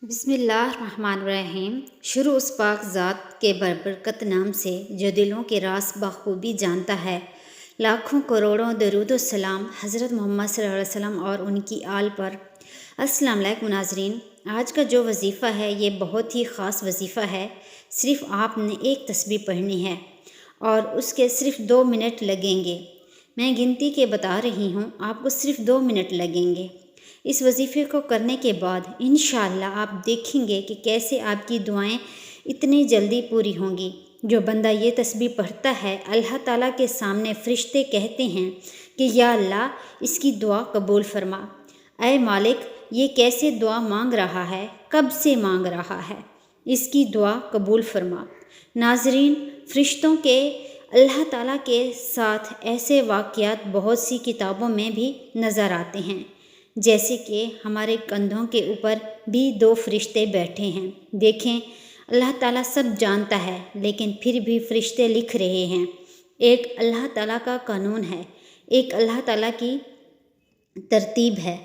बिस्मिल्लाहिर्रहमानिर्रहीम। शुरू उस पाक ज़ात के बरबरकत नाम से जो दिलों के राज बखूबी जानता है। लाखों करोड़ों दरूद व सलाम हज़रत मोहम्मद सल्लल्लाहु अलैहि वसल्लम और उनकी आल पर। अस्सलाम वालेकुम नाज़रीन, आज का जो वजीफ़ा है ये बहुत ही ख़ास वजीफ़ा है। सिर्फ़ आपने एक तस्बीह पढ़नी है और उसके सिर्फ़ 2 मिनट लगेंगे। मैं गिनती के बता रही हूँ, आपको सिर्फ़ 2 मिनट लगेंगे। इस वजीफ़े को करने के बाद इंशाअल्लाह आप देखेंगे कि कैसे आपकी दुआएं इतनी जल्दी पूरी होंगी। जो बंदा ये तस्बीह पढ़ता है, अल्लाह ताला के सामने फ़रिश्ते कहते हैं कि या अल्लाह इसकी दुआ कबूल फरमा। ऐ मालिक, ये कैसे दुआ मांग रहा है, कब से मांग रहा है, इसकी दुआ कबूल फरमा। नाज़रीन, फ़रिश्तों के अल्लाह ताला के साथ ऐसे वाक़यात बहुत सी किताबों में भी नज़र आते हैं, जैसे कि हमारे कंधों के ऊपर भी 2 फरिश्ते बैठे हैं। देखें, अल्लाह ताला सब जानता है, लेकिन फिर भी फरिश्ते लिख रहे हैं। एक अल्लाह ताला का कानून है, एक अल्लाह ताला की तरतीब है,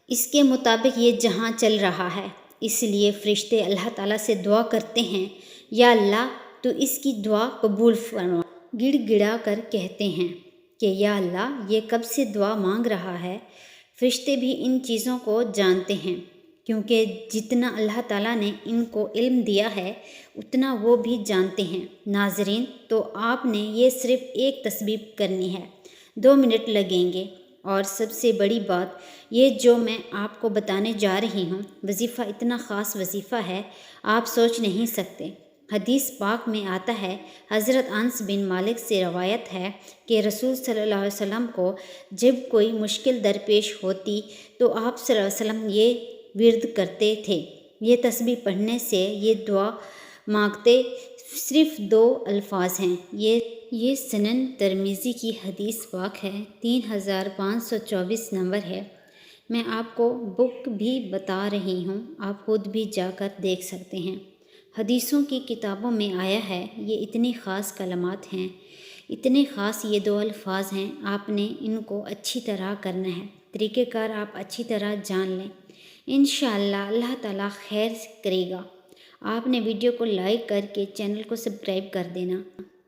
इसके मुताबिक ये जहाँ चल रहा है। इसलिए फरिश्ते अल्लाह ताला से दुआ करते हैं, या अल्लाह तो इसकी दुआ कबूल फरमा। गिड़गिड़ा कर कहते हैं कि या अल्लाह ये कब से दुआ मांग रहा है। फरिश्ते भी इन चीज़ों को जानते हैं, क्योंकि जितना अल्लाह ताला ने इनको इल्म दिया है उतना वो भी जानते हैं। नाज़रीन, तो आपने ये सिर्फ़ एक तस्बीह करनी है, 2 मिनट लगेंगे। और सबसे बड़ी बात, ये जो मैं आपको बताने जा रही हूँ, वजीफ़ा इतना ख़ास वजीफ़ा है, आप सोच नहीं सकते। हदीस पाक में आता है, हज़रत अनस बिन मालिक से रवायत है कि रसूल सल्लल्लाहु अलैहि वसल्लम को जब कोई मुश्किल दरपेश होती तो आप सल्लल्लाहु अलैहि वसल्लम ये विर्द करते थे। ये तस्बीह पढ़ने से ये दुआ मांगते सिर्फ़ 2 अल्फाज हैं। ये सनन तिरमिज़ी की हदीस पाक है, 3524 नंबर है। मैं आपको बुक भी बता रही हूँ, आप खुद भी जाकर देख सकते हैं। हदीसों की किताबों में आया है, ये इतनी ख़ास कलमात हैं, इतने ख़ास ये 2 अल्फाज हैं, आपने इनको अच्छी तरह करना है। तरीक़ेकार आप अच्छी तरह जान लें, इंशाअल्लाह अल्लाह ताला खैर करेगा। आपने वीडियो को लाइक करके चैनल को सब्सक्राइब कर देना।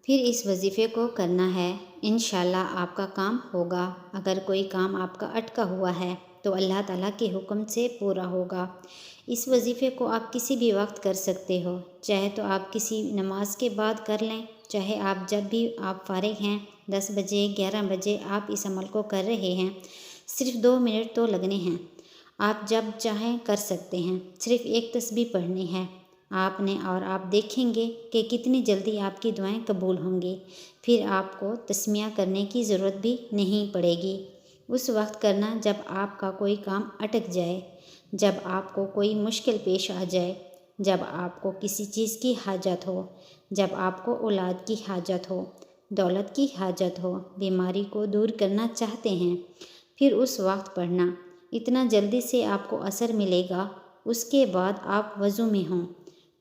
फिर इस वजीफ़े को करना है, इंशाअल्लाह आपका काम होगा। अगर कोई काम आपका अटका हुआ है तो अल्लाह ताला के हुक्म से पूरा होगा। इस वजीफ़े को आप किसी भी वक्त कर सकते हो, चाहे तो आप किसी नमाज के बाद कर लें, चाहे आप जब भी आप फ़ारिग हैं, 10 बजे 11 बजे आप इस अमल को कर रहे हैं। सिर्फ़ 2 मिनट तो लगने हैं, आप जब चाहें कर सकते हैं। सिर्फ़ एक तस्बीह पढ़नी है आपने, और आप देखेंगे कि कितनी जल्दी आपकी दुआएं कबूल होंगी। फिर आपको तस्मिया करने की ज़रूरत भी नहीं पड़ेगी। उस वक्त करना जब आपका कोई काम अटक जाए, जब आपको कोई मुश्किल पेश आ जाए, जब आपको किसी चीज़ की हाजत हो, जब आपको औलाद की हाजत हो, दौलत की हाजत हो, बीमारी को दूर करना चाहते हैं, फिर उस वक्त पढ़ना। इतना जल्दी से आपको असर मिलेगा। उसके बाद आप वज़ू में हों,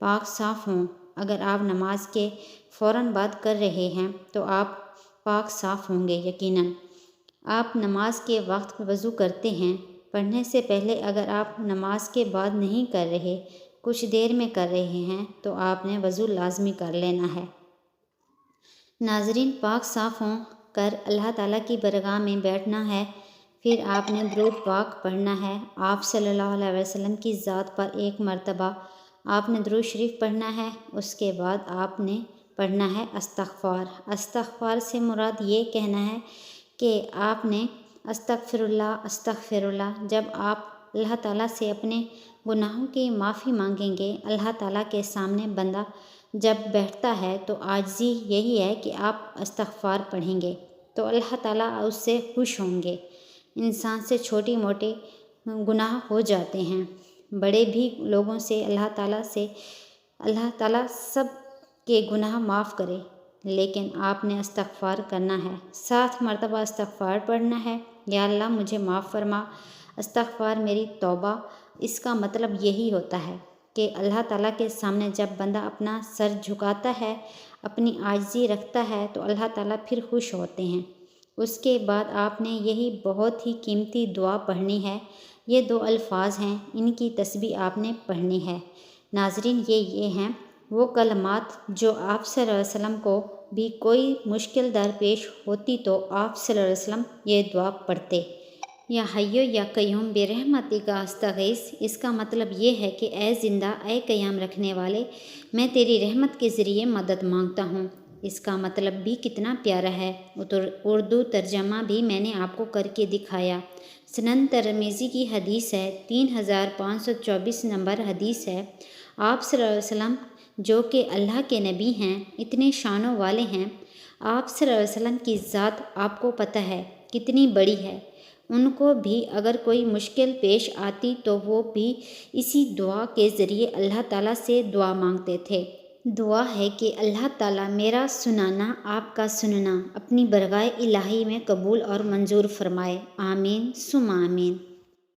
पाक साफ़ हों। अगर आप नमाज के फ़ौरन बाद कर रहे हैं तो आप पाक साफ़ होंगे यकीनन। आप नमाज के वक्त वज़ू करते हैं, पढ़ने से पहले अगर आप नमाज के बाद नहीं कर रहे, कुछ देर में कर रहे हैं, तो आपने वज़ू लाजमी कर लेना है। नाज़रीन, पाक साफ़ हों कर अल्लाह ताला की बरगाह में बैठना है। फिर आपने दुरूद पाक पढ़ना है। आप सल्लल्लाहु अलैहि वसल्लम की ज़ात पर एक मरतबा आपने दुरूद शरीफ पढ़ना है। उसके बाद आपने पढ़ना है अस्तग़फ़ार। अस्तग़फ़ार से मुराद ये कहना है कि आपने अस्तग़फ़िरुल्लाह अस्तग़फ़िरुल्लाह। जब आप अल्लाह ताला से अपने गुनाहों की माफ़ी मांगेंगे, अल्लाह ताला के सामने बंदा जब बैठता है तो आजिज़ी यही है कि आप अस्तग़फ़ार पढ़ेंगे तो अल्लाह ताला उससे खुश होंगे। इंसान से छोटी मोटी गुनाह हो जाते हैं, बड़े भी लोगों से अल्लाह ताला सब के गुनाह माफ़ करे, लेकिन आपने इस्तग़फ़ार करना है। 7 मरतबा इस्तग़फ़ार पढ़ना है, या अल्लाह मुझे माफ़ फरमा, इस्तग़फ़ार मेरी तौबा। इसका मतलब यही होता है कि अल्लाह ताला के सामने जब बंदा अपना सर झुकाता है, अपनी आजिज़ी रखता है, तो अल्लाह ताला फिर खुश होते हैं। उसके बाद आपने यही बहुत ही कीमती दुआ पढ़नी है, یہ 2 الفاظ ہیں، ان کی تسبیح آپ نے پڑھنی ہے۔ ناظرین، یہ ہیں وہ کلمات جو آپ صلی اللہ علیہ وسلم کو بھی کوئی مشکل درپیش ہوتی تو آپ صلی اللہ علیہ وسلم یہ دعا پڑھتے۔ یا حیو یا قیوم برحمتک استغیث، اس کا مطلب یہ ہے کہ اے زندہ، اے قیام رکھنے والے، میں تیری رحمت کے ذریعے مدد مانگتا ہوں۔ اس کا مطلب بھی کتنا پیارا ہے۔ اردو ترجمہ بھی میں نے آپ کو کر کے دکھایا۔ سنن ترمذی کی حدیث ہے، 3524 نمبر حدیث ہے، آپ صلی اللہ علیہ وسلم جو کہ اللہ کے نبی ہیں، اتنے شانوں والے ہیں، آپ صلی اللہ علیہ وسلم کی ذات آپ کو پتہ ہے کتنی بڑی ہے۔ ان کو بھی اگر کوئی مشکل پیش آتی تو وہ بھی اسی دعا کے ذریعے اللہ تعالیٰ سے دعا مانگتے تھے۔ دعا ہے کہ اللہ تعالیٰ میرا سنانا، آپ کا سننا اپنی بارگاہ الہی میں قبول اور منظور فرمائے۔ آمین ثم آمین۔